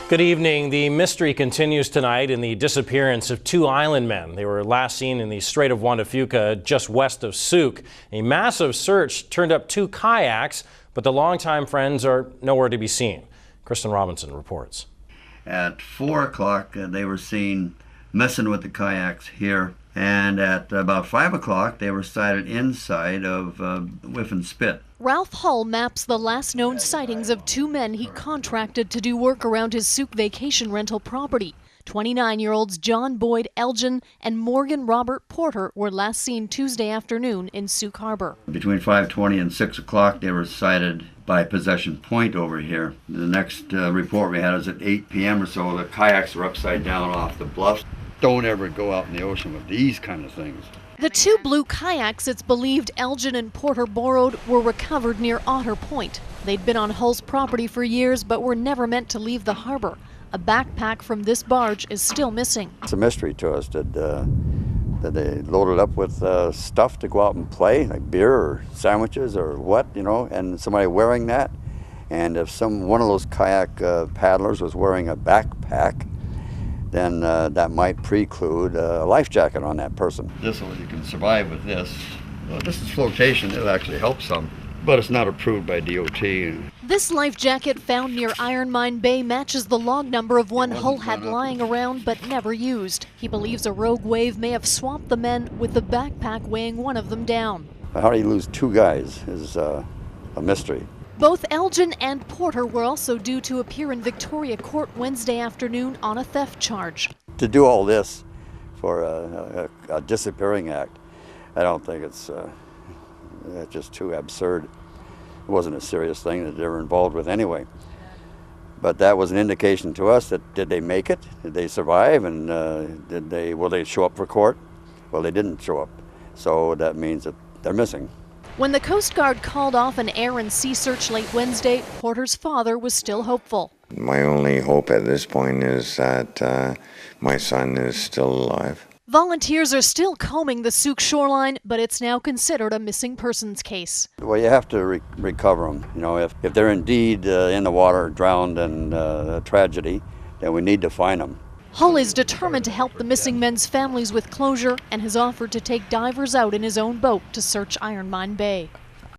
Good evening. The mystery continues tonight in the disappearance of two island men. They were last seen in the Strait of Juan de Fuca, just west of Sooke. A massive search turned up two kayaks, but the longtime friends are nowhere to be seen. Kristen Robinson reports. At 4 o'clock, they were seen messing with the kayaks here, and at about 5 o'clock, they were sighted inside of Whiff and Spit. Ralph Hull maps the last known sightings of two men he contracted to do work around his Sooke vacation rental property. 29-year-olds John Boyd Elgin and Morgan Robert Porter were last seen Tuesday afternoon in Sooke Harbor. Between 5:20 and 6 o'clock, they were sighted by Possession Point over here. The next report we had is at 8 p.m. or so. The kayaks were upside down off the bluffs. Don't ever go out in the ocean with these kind of things. The two blue kayaks it's believed Elgin and Porter borrowed were recovered near Otter Point. They'd been on Hull's property for years but were never meant to leave the harbor. A backpack from this barge is still missing. It's a mystery to us. Did they load it up with stuff to go out and play, like beer or sandwiches or what, you know, and somebody wearing that? And if one of those kayak paddlers was wearing a backpack, then that might preclude a life jacket on that person. You can survive with this. Well, this is flotation. It'll actually help some, but it's not approved by DOT. This life jacket found near Iron Mine Bay matches the log number of one Hull had lying around but never used. He believes a rogue wave may have swamped the men, with the backpack weighing one of them down. How do you lose two guys is a mystery. Both Elgin and Porter were also due to appear in Victoria Court Wednesday afternoon on a theft charge. To do all this for a disappearing act, I don't think it's just too absurd. It wasn't a serious thing that they were involved with anyway. But that was an indication to us that did they make it? Did they survive? And will they show up for court? Well, they didn't show up. So that means that they're missing. When the Coast Guard called off an air and sea search late Wednesday, Porter's father was still hopeful. My only hope at this point is that my son is still alive. Volunteers are still combing the Sooke shoreline, but it's now considered a missing persons case. Well, you have to recover them. You know, if they're indeed in the water, drowned and a tragedy, then we need to find them. Hull is determined to help the missing men's families with closure and has offered to take divers out in his own boat to search Iron Mine Bay.